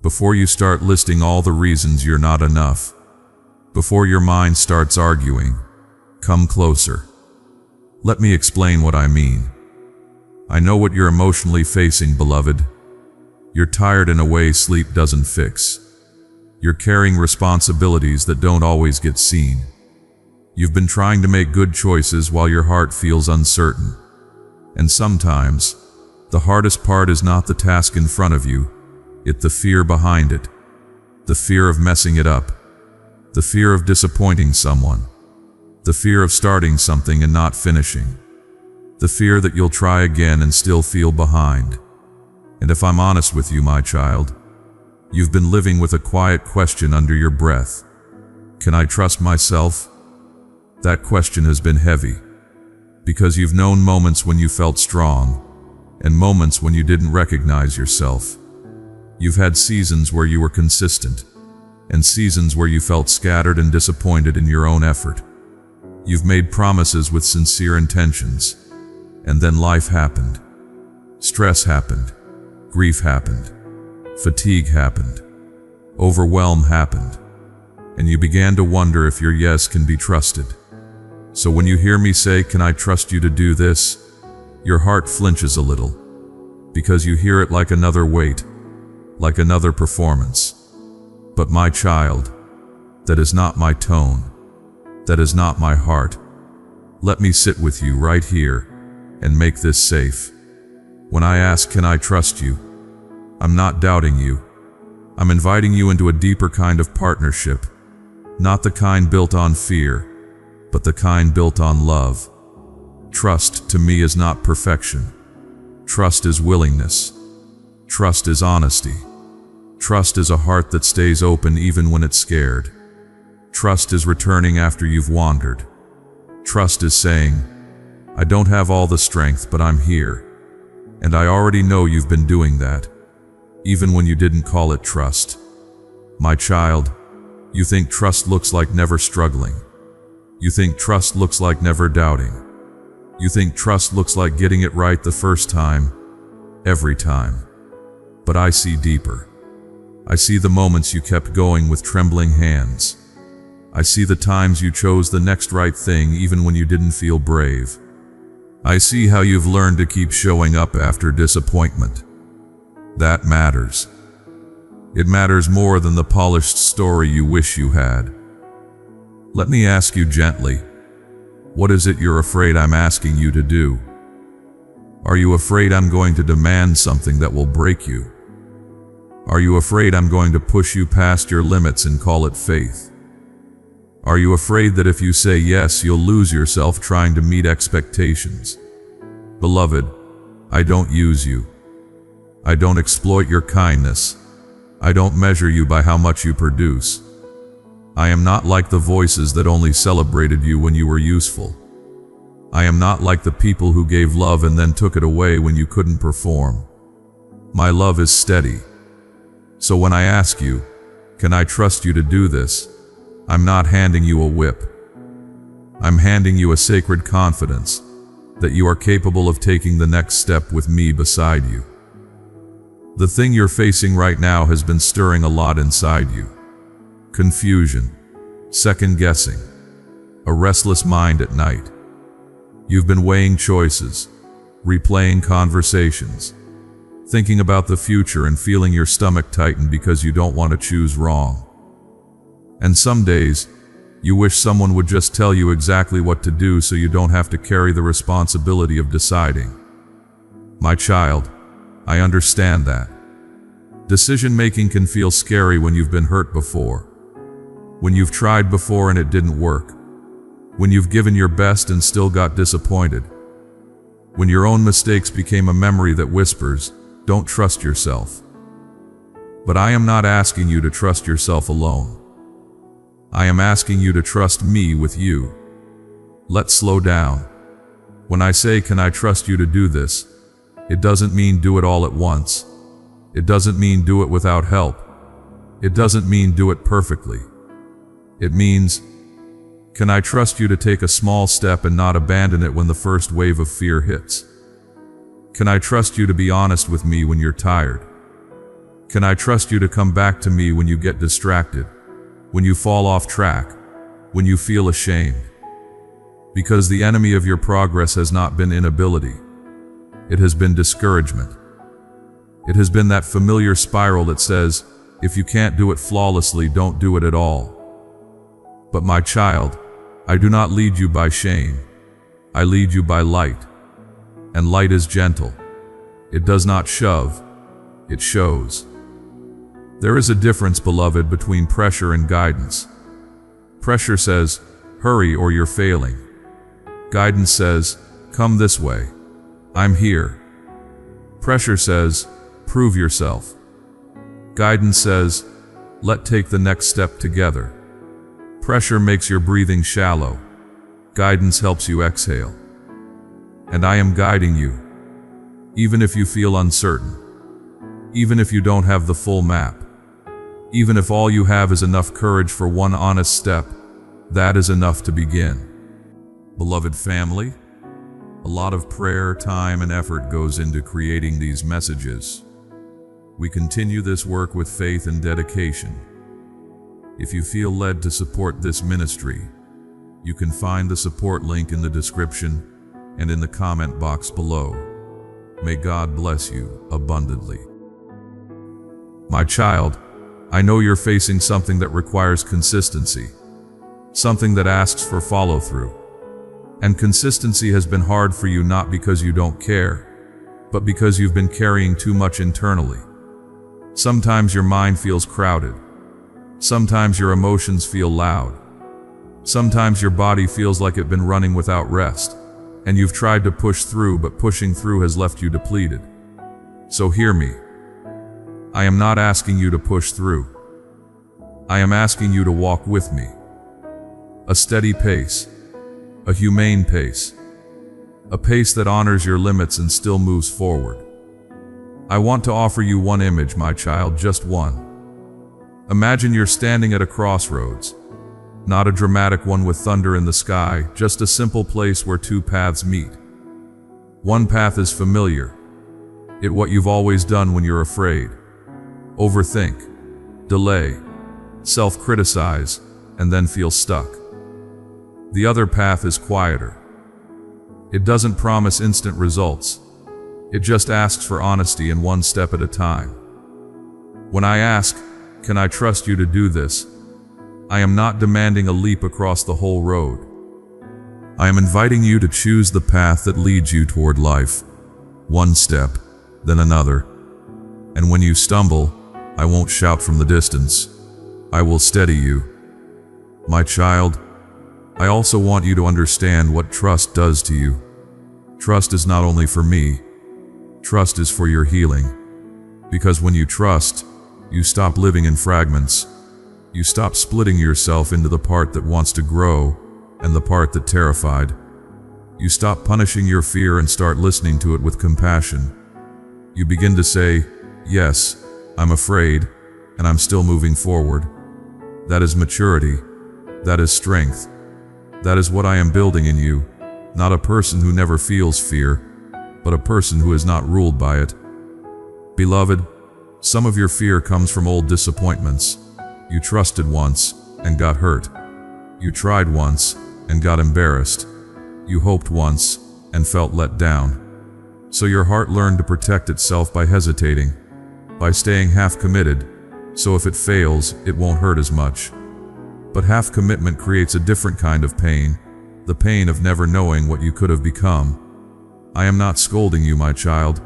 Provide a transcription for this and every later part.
Before you start listing all the reasons you're not enough, before your mind starts arguing, come closer. Let me explain what I mean. I know what you're emotionally facing, beloved. You're tired in a way sleep doesn't fix. You're carrying responsibilities that don't always get seen. You've been trying to make good choices while your heart feels uncertain. And sometimes, the hardest part is not the task in front of you, it's the fear behind it. The fear of messing it up. The fear of disappointing someone. The fear of starting something and not finishing. The fear that you'll try again and still feel behind. And if I'm honest with you, my child, you've been living with a quiet question under your breath. Can I trust myself? That question has been heavy, because you've known moments when you felt strong, and moments when you didn't recognize yourself. You've had seasons where you were consistent, and seasons where you felt scattered and disappointed in your own effort. You've made promises with sincere intentions, and then life happened. Stress happened. Grief happened. Fatigue happened. Overwhelm happened. And you began to wonder if your yes can be trusted. So when you hear me say, "Can I trust you to do this?" your heart flinches a little, because you hear it like another weight, like another performance. But my child, that is not my tone. That is not my heart. Let me sit with you right here and make this safe. When I ask, "Can I trust you?" I'm not doubting you. I'm inviting you into a deeper kind of partnership, not the kind built on fear, but the kind built on love. Trust to me is not perfection. Trust is willingness. Trust is honesty. Trust is a heart that stays open even when it's scared. Trust is returning after you've wandered. Trust is saying, "I don't have all the strength, but I'm here." And I already know you've been doing that, even when you didn't call it trust. My child, you think trust looks like never struggling. You think trust looks like never doubting. You think trust looks like getting it right the first time, every time. But I see deeper. I see the moments you kept going with trembling hands. I see the times you chose the next right thing even when you didn't feel brave. I see how you've learned to keep showing up after disappointment. That matters. It matters more than the polished story you wish you had. Let me ask you gently, what is it you're afraid I'm asking you to do? Are you afraid I'm going to demand something that will break you? Are you afraid I'm going to push you past your limits and call it faith? Are you afraid that if you say yes, you'll lose yourself trying to meet expectations? Beloved, I don't use you. I don't exploit your kindness. I don't measure you by how much you produce. I am not like the voices that only celebrated you when you were useful. I am not like the people who gave love and then took it away when you couldn't perform. My love is steady. So when I ask you, "Can I trust you to do this?" I'm not handing you a whip. I'm handing you a sacred confidence that you are capable of taking the next step with me beside you. The thing you're facing right now has been stirring a lot inside you. Confusion, second-guessing, a restless mind at night. You've been weighing choices, replaying conversations, thinking about the future and feeling your stomach tighten because you don't want to choose wrong. And some days, you wish someone would just tell you exactly what to do so you don't have to carry the responsibility of deciding. My child, I understand that. Decision-making can feel scary when you've been hurt before, when you've tried before and it didn't work, when you've given your best and still got disappointed, when your own mistakes became a memory that whispers, "Don't trust yourself." But I am not asking you to trust yourself alone. I am asking you to trust me with you. Let's slow down. When I say, "Can I trust you to do this?" it doesn't mean do it all at once. It doesn't mean do it without help. It doesn't mean do it perfectly. It means, can I trust you to take a small step and not abandon it when the first wave of fear hits? Can I trust you to be honest with me when you're tired? Can I trust you to come back to me when you get distracted, when you fall off track, when you feel ashamed? Because the enemy of your progress has not been inability. It has been discouragement. It has been that familiar spiral that says, if you can't do it flawlessly, don't do it at all. But my child, I do not lead you by shame. I lead you by light. And light is gentle. It does not shove. It shows. There is a difference, beloved, between pressure and guidance. Pressure says, hurry or you're failing. Guidance says, come this way. I'm here. Pressure says, prove yourself. Guidance says, let's take the next step together. Pressure makes your breathing shallow. Guidance helps you exhale. And I am guiding you. Even if you feel uncertain. Even if you don't have the full map. Even if all you have is enough courage for one honest step, that is enough to begin. Beloved family, a lot of prayer, time, and effort goes into creating these messages. We continue this work with faith and dedication. If you feel led to support this ministry, you can find the support link in the description and in the comment box below. May God bless you abundantly. My child, I know you're facing something that requires consistency, something that asks for follow-through. And consistency has been hard for you not because you don't care, but because you've been carrying too much internally. Sometimes your mind feels crowded. Sometimes your emotions feel loud. Sometimes your body feels like it's been running without rest, and you've tried to push through, but pushing through has left you depleted. So hear me. I am not asking you to push through. I am asking you to walk with me. A steady pace. A humane pace. A pace that honors your limits and still moves forward. I want to offer you one image, my child, just one. Imagine you're standing at a crossroads. Not a dramatic one with thunder in the sky, just a simple place where two paths meet. One path is familiar. It's what you've always done when you're afraid. Overthink, delay, self-criticize, and then feel stuck. The other path is quieter. It doesn't promise instant results. It just asks for honesty and one step at a time. When I ask, can I trust you to do this? I am not demanding a leap across the whole road. I am inviting you to choose the path that leads you toward life. One step, then another. And when you stumble, I won't shout from the distance. I will steady you. My child, I also want you to understand what trust does to you. Trust is not only for me. Trust is for your healing. Because when you trust, you stop living in fragments. You stop splitting yourself into the part that wants to grow and the part that terrified. You stop punishing your fear and start listening to it with compassion. You begin to say, yes, I'm afraid, and I'm still moving forward. That is maturity. That is strength. That is what I am building in you, not a person who never feels fear, but a person who is not ruled by it. Beloved, some of your fear comes from old disappointments. You trusted once and got hurt. You tried once and got embarrassed. You hoped once and felt let down. So your heart learned to protect itself by hesitating, by staying half committed, so if it fails, it won't hurt as much. But half commitment creates a different kind of pain, the pain of never knowing what you could have become. I am not scolding you, my child.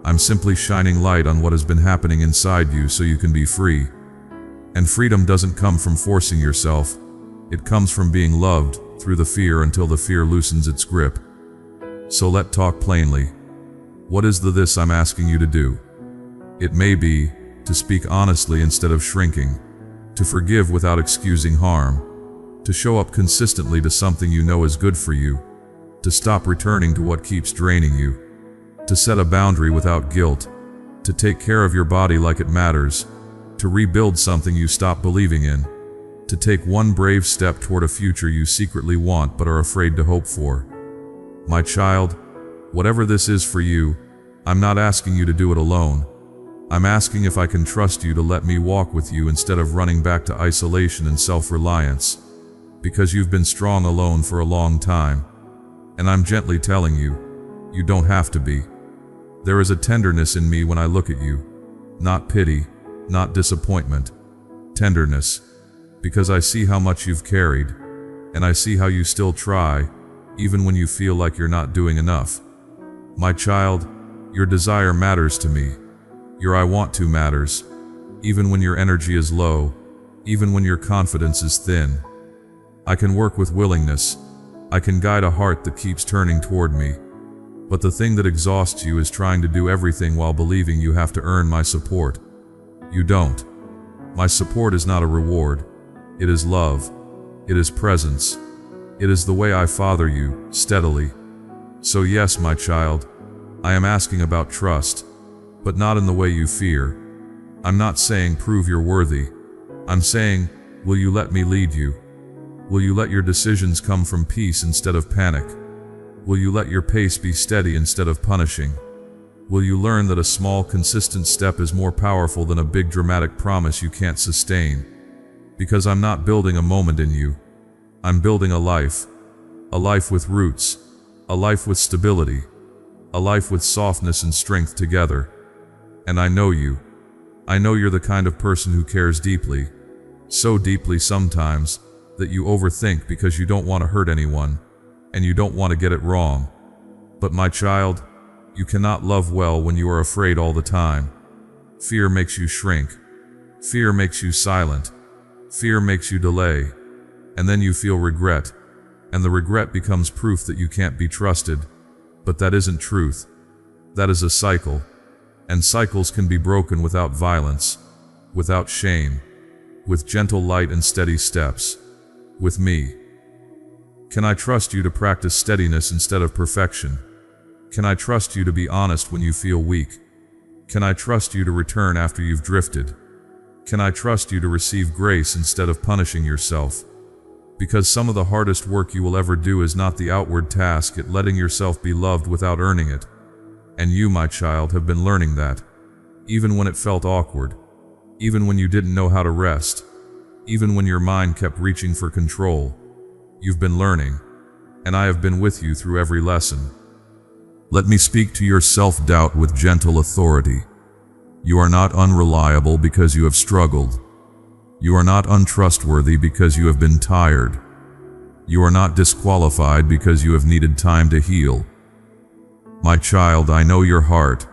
I'm simply shining light on what has been happening inside you so you can be free. And freedom doesn't come from forcing yourself. It comes from being loved through the fear until the fear loosens its grip. So let's talk plainly. What is this I'm asking you to do? It may be to speak honestly instead of shrinking, to forgive without excusing harm, to show up consistently to something you know is good for you, to stop returning to what keeps draining you, to set a boundary without guilt, to take care of your body like it matters, to rebuild something you stopped believing in, to take one brave step toward a future you secretly want but are afraid to hope for. My child, whatever this is for you, I'm not asking you to do it alone. I'm asking if I can trust you to let me walk with you instead of running back to isolation and self-reliance, because you've been strong alone for a long time, and I'm gently telling you, you don't have to be. There is a tenderness in me when I look at you, not pity, not disappointment, tenderness, because I see how much you've carried, and I see how you still try, even when you feel like you're not doing enough. My child, your desire matters to me. Your I want to matters, even when your energy is low, even when your confidence is thin. I can work with willingness. I can guide a heart that keeps turning toward me. But the thing that exhausts you is trying to do everything while believing you have to earn my support. You don't. My support is not a reward. It is love. It is presence. It is the way I father you, steadily. So yes, my child, I am asking about trust, but not in the way you fear. I'm not saying prove you're worthy. I'm saying, will you let me lead you? Will you let your decisions come from peace instead of panic? Will you let your pace be steady instead of punishing? Will you learn that a small, consistent step is more powerful than a big, dramatic promise you can't sustain? Because I'm not building a moment in you. I'm building a life with roots, a life with stability, a life with softness and strength together. And I know you. I know you're the kind of person who cares deeply, so deeply sometimes that you overthink because you don't want to hurt anyone, and you don't want to get it wrong. But my child, you cannot love well when you are afraid all the time. Fear makes you shrink. Fear makes you silent. Fear makes you delay. And then you feel regret, and the regret becomes proof that you can't be trusted. But that isn't truth. That is a cycle. And cycles can be broken without violence, without shame, with gentle light and steady steps. With me. Can I trust you to practice steadiness instead of perfection? Can I trust you to be honest when you feel weak? Can I trust you to return after you've drifted? Can I trust you to receive grace instead of punishing yourself? Because some of the hardest work you will ever do is not the outward task, it's letting yourself be loved without earning it. And you, my child, have been learning that, even when it felt awkward, even when you didn't know how to rest, even when your mind kept reaching for control. You've been learning, and I have been with you through every lesson. Let me speak to your self-doubt with gentle authority. You are not unreliable because you have struggled. You are not untrustworthy because you have been tired. You are not disqualified because you have needed time to heal. My child, I know your heart.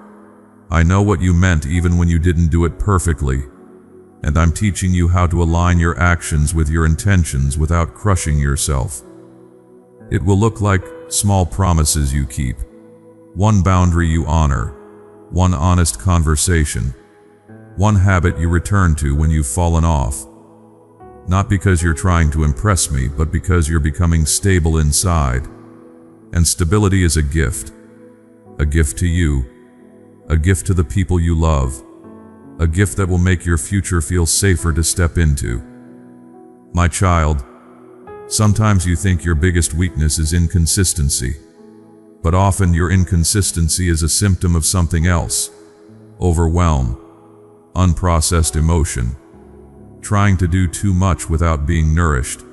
I know what you meant even when you didn't do it perfectly. And I'm teaching you how to align your actions with your intentions without crushing yourself. It will look like small promises you keep, one boundary you honor, one honest conversation, one habit you return to when you've fallen off. Not because you're trying to impress me, but because you're becoming stable inside. And stability is a gift to you, a gift to the people you love, a gift that will make your future feel safer to step into. My child, sometimes you think your biggest weakness is inconsistency, but often your inconsistency is a symptom of something else: overwhelm, unprocessed emotion, trying to do too much without being nourished,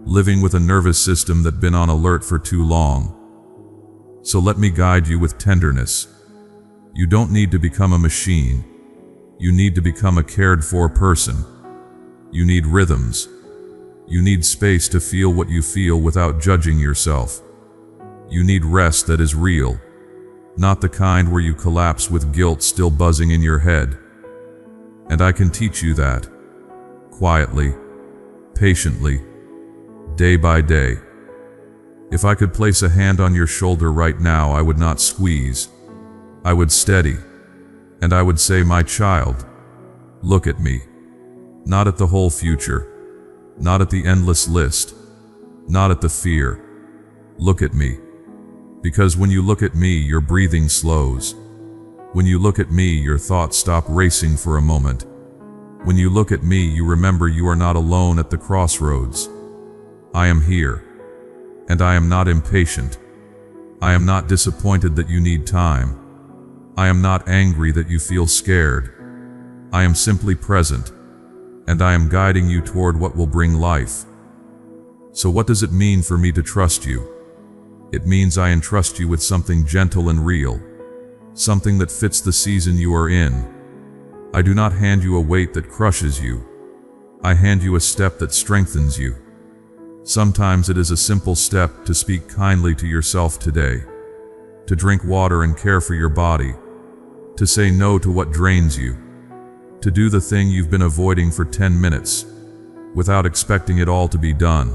living with a nervous system that's been on alert for too long. So let me guide you with tenderness. You don't need to become a machine. You need to become a cared-for person. You need rhythms. You need space to feel what you feel without judging yourself. You need rest that is real, not the kind where you collapse with guilt still buzzing in your head. And I can teach you that, quietly, patiently, day by day. If I could place a hand on your shoulder right now, I would not squeeze. I would steady, and I would say, my child, look at me. Not at the whole future, not at the endless list, not at the fear. Look at me. Because when you look at me, your breathing slows. When you look at me, your thoughts stop racing for a moment. When you look at me, you remember you are not alone at the crossroads. I am here. And I am not impatient. I am not disappointed that you need time. I am not angry that you feel scared. I am simply present, and I am guiding you toward what will bring life. So what does it mean for me to trust you? It means I entrust you with something gentle and real, something that fits the season you are in. I do not hand you a weight that crushes you. I hand you a step that strengthens you. Sometimes it is a simple step to speak kindly to yourself today, to drink water and care for your body, to say no to what drains you, to do the thing you've been avoiding for 10 minutes, without expecting it all to be done,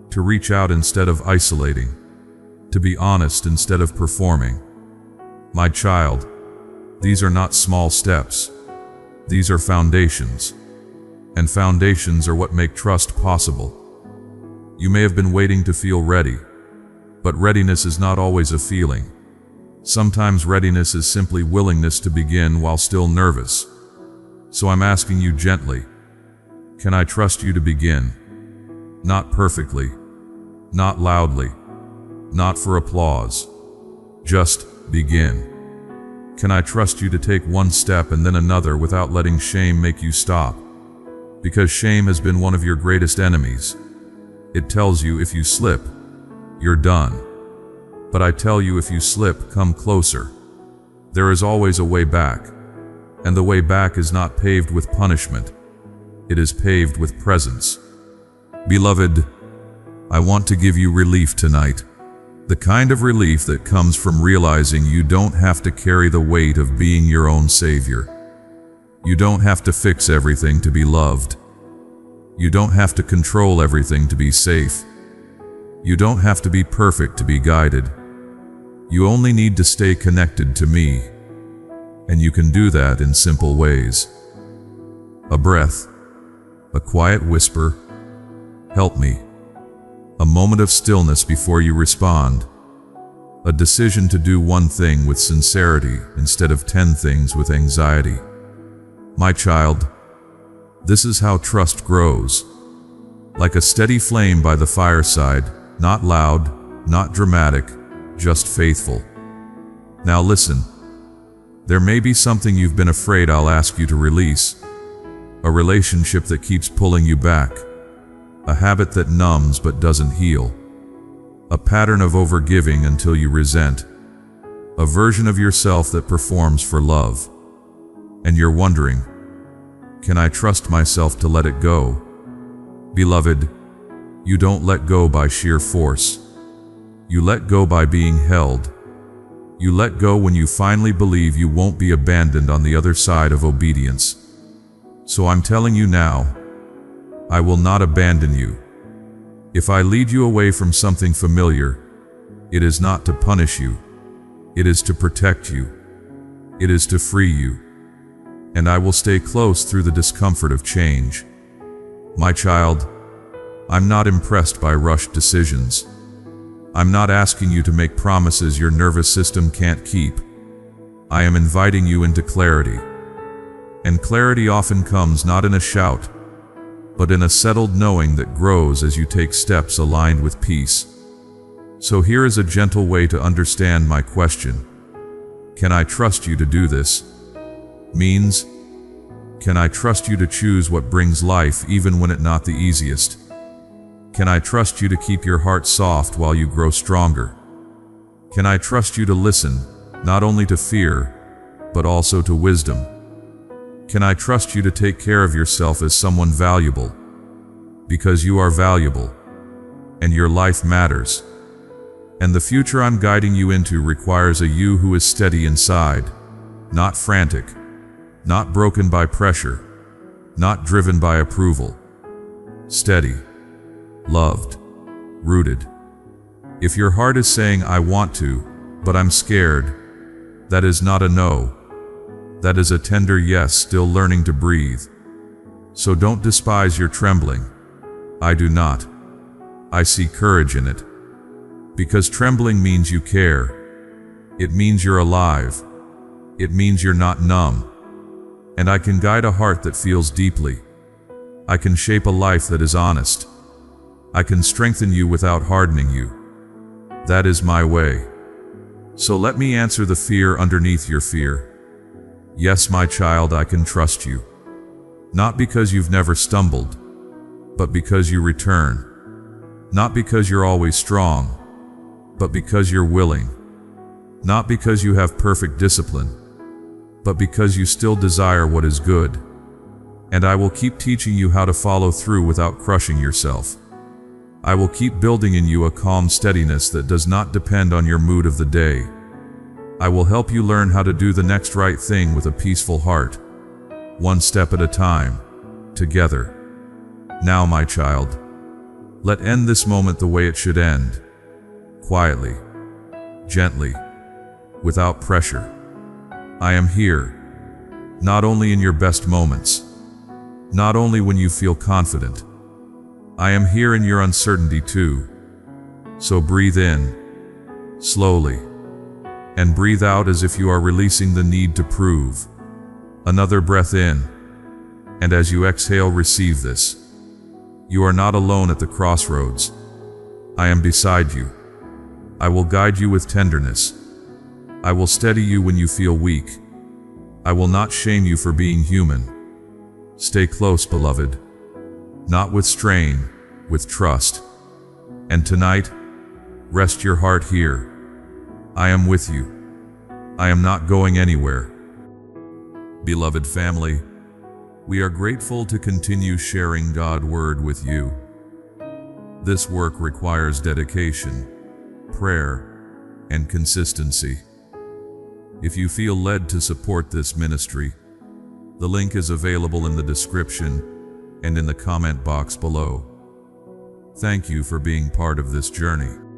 to reach out instead of isolating, to be honest instead of performing. My child, these are not small steps. These are foundations, and foundations are what make trust possible. You may have been waiting to feel ready, but readiness is not always a feeling. Sometimes readiness is simply willingness to begin while still nervous. So I'm asking you gently, can I trust you to begin? Not perfectly, not loudly, not for applause. Just begin. Can I trust you to take one step and then another without letting shame make you stop? Because shame has been one of your greatest enemies. It tells you if you slip, you're done. But I tell you, if you slip, come closer. There is always a way back, and the way back is not paved with punishment. It is paved with presence. Beloved, I want to give you relief tonight. The kind of relief that comes from realizing you don't have to carry the weight of being your own savior. You don't have to fix everything to be loved. You don't have to control everything to be safe. You don't have to be perfect to be guided. You only need to stay connected to me, and you can do that in simple ways. A breath, a quiet whisper, help me. A moment of stillness before you respond. A decision to do one thing with sincerity instead of 10 things with anxiety. My child, this is how trust grows. Like a steady flame by the fireside, not loud, not dramatic, just faithful. Now listen. There may be something you've been afraid I'll ask you to release. A relationship that keeps pulling you back. A habit that numbs but doesn't heal. A pattern of overgiving until you resent. A version of yourself that performs for love. And you're wondering, can I trust myself to let it go? Beloved, you don't let go by sheer force. You let go by being held. You let go when you finally believe you won't be abandoned on the other side of obedience. So I'm telling you now, I will not abandon you. If I lead you away from something familiar, it is not to punish you. It is to protect you. It is to free you. And I will stay close through the discomfort of change. My child, I'm not impressed by rushed decisions. I'm not asking you to make promises your nervous system can't keep. I am inviting you into clarity. And clarity often comes not in a shout, but in a settled knowing that grows as you take steps aligned with peace. So here is a gentle way to understand my question. Can I trust you to do this? Means, can I trust you to choose what brings life even when it's not the easiest? Can I trust you to keep your heart soft while you grow stronger? Can I trust you to listen, not only to fear, but also to wisdom? Can I trust you to take care of yourself as someone valuable? Because you are valuable, and your life matters. And the future I'm guiding you into requires a you who is steady inside, not frantic, not broken by pressure, not driven by approval. Steady, loved, rooted. If your heart is saying, I want to, but I'm scared, that is not a no. That is a tender yes, still learning to breathe. So don't despise your trembling. I do not. I see courage in it. Because trembling means you care. It means you're alive. It means you're not numb. And I can guide a heart that feels deeply. I can shape a life that is honest. I can strengthen you without hardening you. That is my way. So let me answer the fear underneath your fear. Yes, my child, I can trust you. Not because you've never stumbled, but because you return. Not because you're always strong, but because you're willing. Not because you have perfect discipline, but because you still desire what is good. And I will keep teaching you how to follow through without crushing yourself. I will keep building in you a calm steadiness that does not depend on your mood of the day. I will help you learn how to do the next right thing with a peaceful heart, one step at a time, together. Now, my child, let end this moment the way it should end, quietly, gently, without pressure. I am here, not only in your best moments, not only when you feel confident. I am here in your uncertainty too. So breathe in, slowly, and breathe out as if you are releasing the need to prove. Another breath in, and as you exhale, receive this. You are not alone at the crossroads. I am beside you. I will guide you with tenderness. I will steady you when you feel weak. I will not shame you for being human. Stay close, beloved. Not with strain, with trust. And tonight, rest your heart here. I am with you. I am not going anywhere. Beloved family, we are grateful to continue sharing God's Word with you. This work requires dedication, prayer, and consistency. If you feel led to support this ministry, the link is available in the description and in the comment box below. Thank you for being part of this journey.